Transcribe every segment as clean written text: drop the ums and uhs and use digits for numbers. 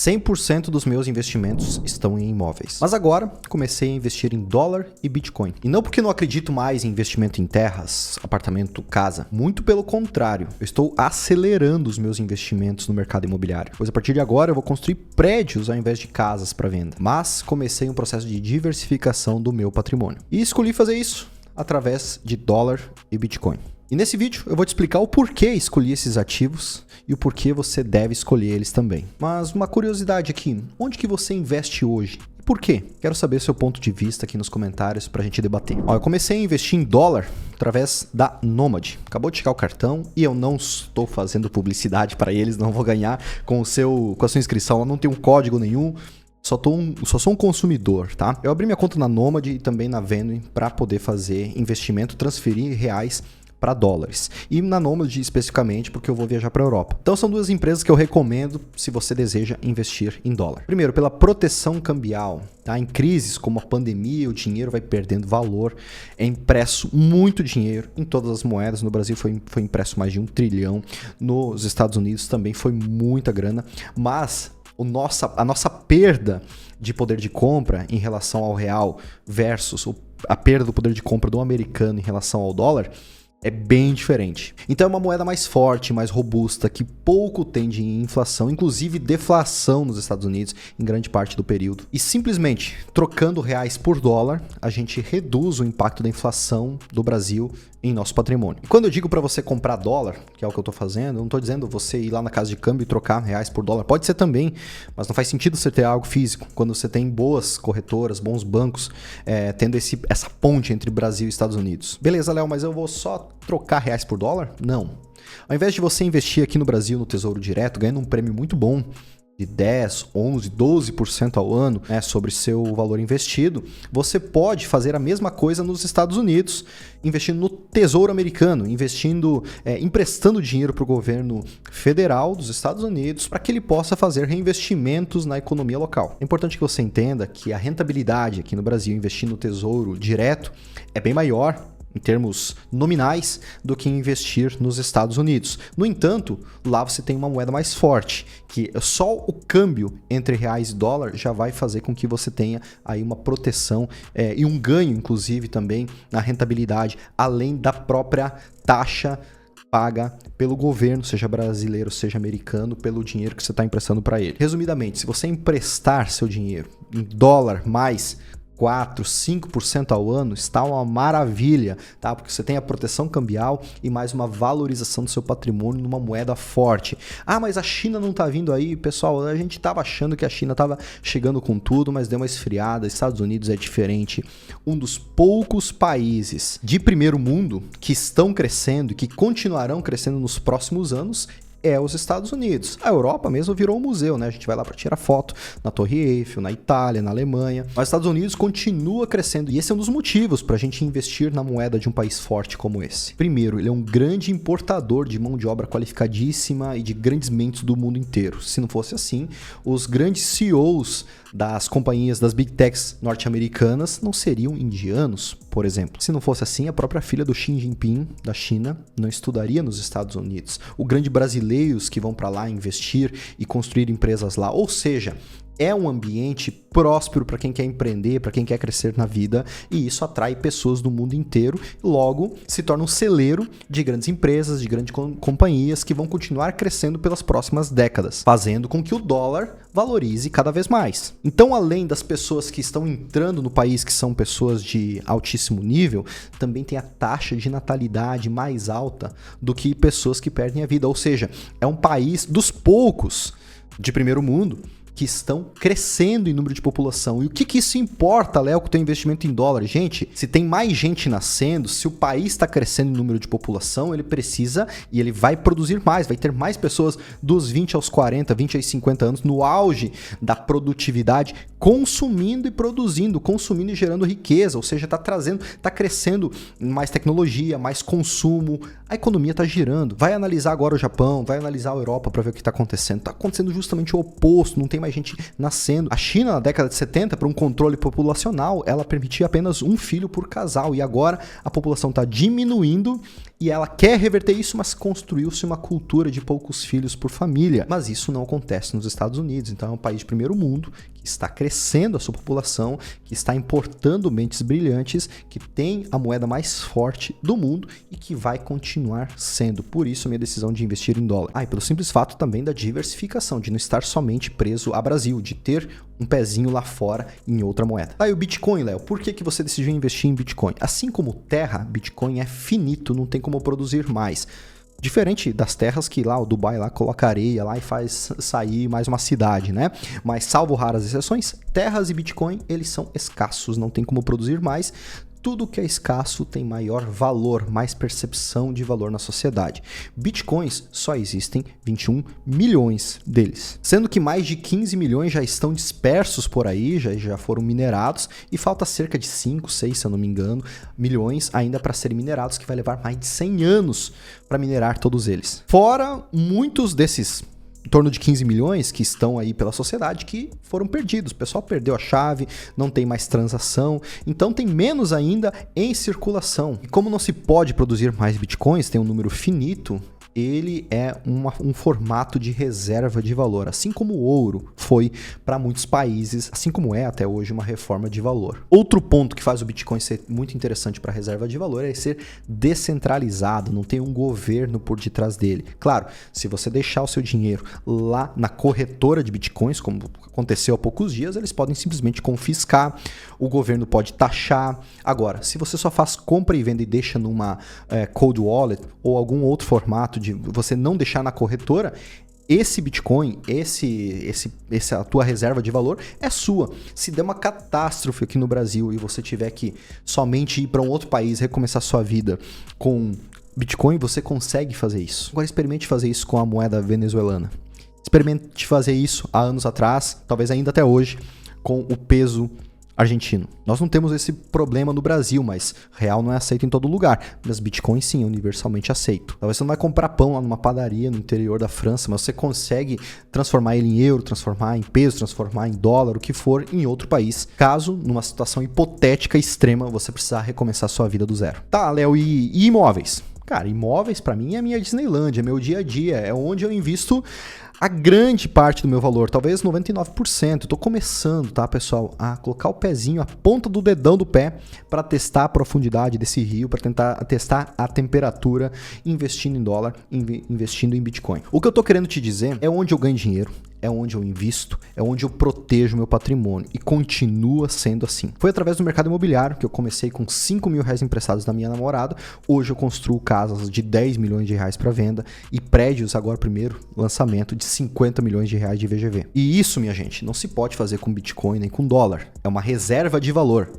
100% dos meus investimentos estão em imóveis. Mas agora comecei a investir em dólar e Bitcoin. E não porque não acredito mais em investimento em terras, apartamento, casa. Muito pelo contrário, eu estou acelerando os meus investimentos no mercado imobiliário. Pois a partir de agora eu vou construir prédios ao invés de casas para venda. Mas comecei um processo de diversificação do meu patrimônio. E escolhi fazer isso através de dólar e Bitcoin. E nesse vídeo eu vou te explicar o porquê escolhi esses ativos e o porquê você deve escolher eles também. Mas uma curiosidade aqui, onde que você investe hoje? E por quê? Quero saber seu ponto de vista aqui nos comentários pra gente debater. Eu comecei a investir em dólar através da Nomad. Acabou de chegar o cartão e eu não estou fazendo publicidade para eles, não vou ganhar com a sua inscrição, não tem um código nenhum. Só sou um consumidor, tá? Eu abri minha conta na Nomad e também na Venue para poder fazer investimento, transferir reais para dólares. E na Nomad especificamente porque eu vou viajar para a Europa. Então são duas empresas que eu recomendo se você deseja investir em dólar. Primeiro, pela proteção cambial. Tá? Em crises como a pandemia, o dinheiro vai perdendo valor. É impresso muito dinheiro em todas as moedas. No Brasil foi impresso mais de 1 trilhão. Nos Estados Unidos também foi muita grana. Mas a nossa perda de poder de compra em relação ao real versus a perda do poder de compra do americano em relação ao dólar é bem diferente. Então é uma moeda mais forte, mais robusta, que pouco tem de inflação, inclusive deflação nos Estados Unidos em grande parte do período. E simplesmente trocando reais por dólar, a gente reduz o impacto da inflação do Brasil em nosso patrimônio. E quando eu digo para você comprar dólar, que é o que eu estou fazendo, eu não estou dizendo você ir lá na casa de câmbio e trocar reais por dólar. Pode ser também, mas não faz sentido você ter algo físico. Quando você tem boas corretoras, bons bancos, tendo essa ponte entre Brasil e Estados Unidos. Beleza, Léo, mas eu vou só trocar reais por dólar? Não. Ao invés de você investir aqui no Brasil no Tesouro Direto, ganhando um prêmio muito bom, de 10, 11, 12% ao ano, sobre seu valor investido, você pode fazer a mesma coisa nos Estados Unidos, investindo no Tesouro Americano, emprestando dinheiro para o governo federal dos Estados Unidos para que ele possa fazer reinvestimentos na economia local. É importante que você entenda que a rentabilidade aqui no Brasil, investindo no Tesouro Direto, é bem maior em termos nominais do que investir nos Estados Unidos. No entanto, lá você tem uma moeda mais forte, que só o câmbio entre reais e dólar já vai fazer com que você tenha aí uma proteção e um ganho, inclusive, também na rentabilidade, além da própria taxa paga pelo governo, seja brasileiro, seja americano, pelo dinheiro que você está emprestando para ele. Resumidamente, se você emprestar seu dinheiro em dólar mais 4, 5% ao ano, está uma maravilha, tá? Porque você tem a proteção cambial e mais uma valorização do seu patrimônio numa moeda forte. Ah, mas a China não tá vindo aí, pessoal, a gente tava achando que a China tava chegando com tudo, mas deu uma esfriada. Estados Unidos é diferente. Um dos poucos países de primeiro mundo que estão crescendo e que continuarão crescendo nos próximos anos é os Estados Unidos. A Europa mesmo virou um museu, né? A gente vai lá para tirar foto na Torre Eiffel, na Itália, na Alemanha. Mas os Estados Unidos continua crescendo e esse é um dos motivos para a gente investir na moeda de um país forte como esse. Primeiro, ele é um grande importador de mão de obra qualificadíssima e de grandes mentes do mundo inteiro. Se não fosse assim, os grandes CEOs das companhias, das Big Techs norte-americanas não seriam indianos, por exemplo. Se não fosse assim, a própria filha do Xi Jinping, da China, não estudaria nos Estados Unidos. O grande brasileiros que vão para lá investir e construir empresas lá. Ou seja, é um ambiente próspero para quem quer empreender, para quem quer crescer na vida, e isso atrai pessoas do mundo inteiro, logo se torna um celeiro de grandes empresas, de grandes companhias que vão continuar crescendo pelas próximas décadas, fazendo com que o dólar valorize cada vez mais. Então, além das pessoas que estão entrando no país, que são pessoas de altíssimo nível, também tem a taxa de natalidade mais alta do que pessoas que perdem a vida, ou seja, é um país dos poucos de primeiro mundo que estão crescendo em número de população. E o que isso importa, Léo, com o teu investimento em dólar? Gente, se tem mais gente nascendo, se o país está crescendo em número de população, ele precisa e ele vai produzir mais, vai ter mais pessoas dos 20 aos 40, 20 aos 50 anos, no auge da produtividade, consumindo e produzindo, consumindo e gerando riqueza, ou seja, está crescendo mais tecnologia, mais consumo, a economia está girando. Vai analisar agora o Japão, vai analisar a Europa para ver o que está acontecendo. Está acontecendo justamente o oposto, não tem mais gente nascendo. A China, na década de 70, para um controle populacional, ela permitia apenas um filho por casal, e agora a população está diminuindo e ela quer reverter isso, mas construiu-se uma cultura de poucos filhos por família. Mas isso não acontece nos Estados Unidos, então é um país de primeiro mundo, que está crescendo a sua população, que está importando mentes brilhantes, que tem a moeda mais forte do mundo e que vai continuar sendo. Por isso, minha decisão de investir em dólar. E pelo simples fato também da diversificação, de não estar somente preso a Brasil, de ter um pezinho lá fora em outra moeda. E o Bitcoin, Léo, por que você decidiu investir em Bitcoin? Assim como terra, Bitcoin é finito, não tem como produzir mais. Diferente das terras que lá o Dubai lá coloca areia lá e faz sair mais uma cidade, né? Mas salvo raras exceções, terras e Bitcoin, eles são escassos, não tem como produzir mais. Tudo que é escasso tem maior valor, mais percepção de valor na sociedade. Bitcoins só existem 21 milhões deles, sendo que mais de 15 milhões já estão dispersos por aí, já foram minerados, e falta cerca de 5, 6, se eu não me engano, milhões ainda para serem minerados, que vai levar mais de 100 anos para minerar todos eles. Fora muitos desses em torno de 15 milhões que estão aí pela sociedade que foram perdidos. O pessoal perdeu a chave, não tem mais transação, então tem menos ainda em circulação. E como não se pode produzir mais bitcoins, tem um número finito, ele é um formato de reserva de valor, assim como o ouro foi para muitos países, assim como é até hoje uma reforma de valor. Outro ponto que faz o Bitcoin ser muito interessante para reserva de valor é ser descentralizado, não tem um governo por detrás dele. Claro, se você deixar o seu dinheiro lá na corretora de Bitcoins, como aconteceu há poucos dias, eles podem simplesmente confiscar, o governo pode taxar. Agora, se você só faz compra e venda e deixa numa cold wallet ou algum outro formato de você não deixar na corretora, esse Bitcoin, essa tua reserva de valor é sua. Se der uma catástrofe aqui no Brasil e você tiver que somente ir para um outro país, recomeçar sua vida com Bitcoin, você consegue fazer isso. Agora experimente fazer isso com a moeda venezuelana. Experimente fazer isso há anos atrás, talvez ainda até hoje, com o peso argentino. Nós não temos esse problema no Brasil, mas real não é aceito em todo lugar. Mas Bitcoin sim, é universalmente aceito. Talvez você não vai comprar pão lá numa padaria no interior da França, mas você consegue transformar ele em euro, transformar em peso, transformar em dólar, o que for, em outro país. Caso, numa situação hipotética extrema, você precisar recomeçar sua vida do zero. Tá, Léo, e imóveis? Cara, imóveis pra mim é minha Disneylandia, é meu dia a dia, é onde eu invisto a grande parte do meu valor, talvez 99%. Estou começando, tá, pessoal, a colocar o pezinho, a ponta do dedão do pé para testar a profundidade desse rio, para tentar testar a temperatura, investindo em dólar, investindo em Bitcoin. O que eu estou querendo te dizer é onde eu ganho dinheiro, é onde eu invisto, é onde eu protejo meu patrimônio e continua sendo assim. Foi através do mercado imobiliário que eu comecei com 5 mil reais emprestados da minha namorada. Hoje eu construo casas de 10 milhões de reais para venda e prédios, agora primeiro lançamento, de 50 milhões de reais de VGV. E isso, minha gente, não se pode fazer com Bitcoin nem com dólar. É uma reserva de valor,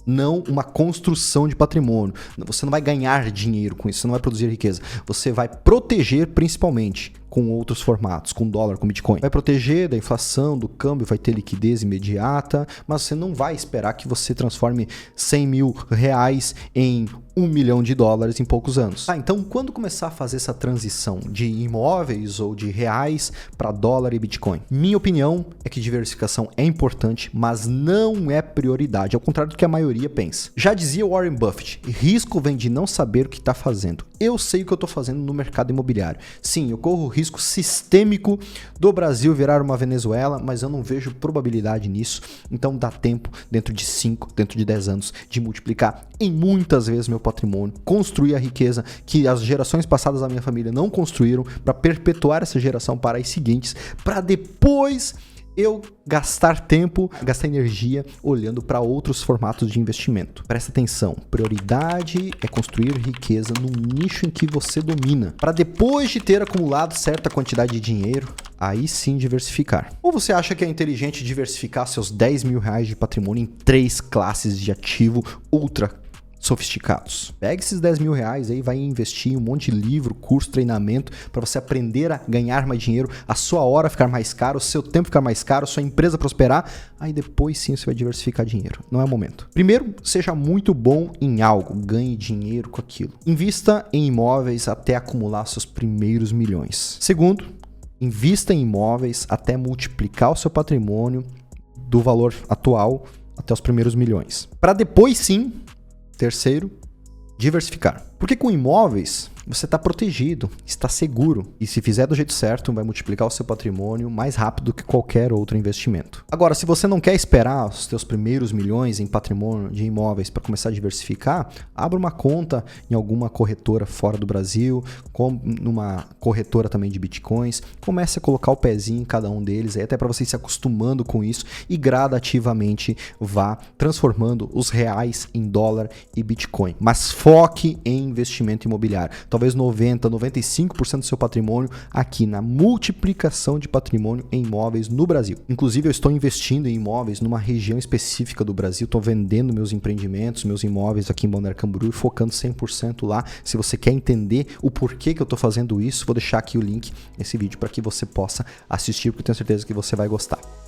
não uma construção de patrimônio. Você não vai ganhar dinheiro com isso, você não vai produzir riqueza. Você vai proteger principalmente com outros formatos, com dólar, com Bitcoin. Vai proteger da inflação, do câmbio, vai ter liquidez imediata, mas você não vai esperar que você transforme 100 mil reais em 1 milhão de dólares em poucos anos. Então, quando começar a fazer essa transição de imóveis ou de reais para dólar e Bitcoin? Minha opinião é que diversificação é importante, mas não é prioridade, ao contrário do que a maioria pensa. Já dizia Warren Buffett, risco vem de não saber o que está fazendo. Eu sei o que eu estou fazendo no mercado imobiliário. Sim, eu corro o risco sistêmico do Brasil virar uma Venezuela, mas eu não vejo probabilidade nisso. Então dá tempo, dentro de 5, dentro de 10 anos, de multiplicar em muitas vezes meu patrimônio, construir a riqueza que as gerações passadas da minha família não construíram, para perpetuar essa geração para as seguintes, para depois eu gastar tempo, gastar energia olhando para outros formatos de investimento. Presta atenção, prioridade é construir riqueza num nicho em que você domina, para depois de ter acumulado certa quantidade de dinheiro, aí sim diversificar. Ou você acha que é inteligente diversificar seus 10 mil reais de patrimônio em 3 classes de ativo ultra sofisticados? Pega esses 10 mil reais aí, vai investir em um monte de livro, curso, treinamento para você aprender a ganhar mais dinheiro, a sua hora ficar mais cara, o seu tempo ficar mais caro, a sua empresa prosperar, aí depois sim você vai diversificar dinheiro. Não é o momento. Primeiro, seja muito bom em algo, ganhe dinheiro com aquilo. Invista em imóveis até acumular seus primeiros milhões. Segundo, invista em imóveis até multiplicar o seu patrimônio do valor atual até os primeiros milhões. Para depois sim, terceiro, diversificar. Porque com imóveis, você está protegido, está seguro. E se fizer do jeito certo, vai multiplicar o seu patrimônio mais rápido do que qualquer outro investimento. Agora, se você não quer esperar os seus primeiros milhões em patrimônio de imóveis para começar a diversificar, abra uma conta em alguma corretora fora do Brasil, numa corretora também de bitcoins. Comece a colocar o pezinho em cada um deles, aí até para você ir se acostumando com isso e gradativamente vá transformando os reais em dólar e bitcoin. Mas foque em investimento imobiliário. Talvez 90%, 95% do seu patrimônio aqui na multiplicação de patrimônio em imóveis no Brasil. Inclusive, eu estou investindo em imóveis numa região específica do Brasil, estou vendendo meus empreendimentos, meus imóveis aqui em Balneário Camboriú e focando 100% lá. Se você quer entender o porquê que eu estou fazendo isso, vou deixar aqui o link nesse vídeo para que você possa assistir, porque eu tenho certeza que você vai gostar.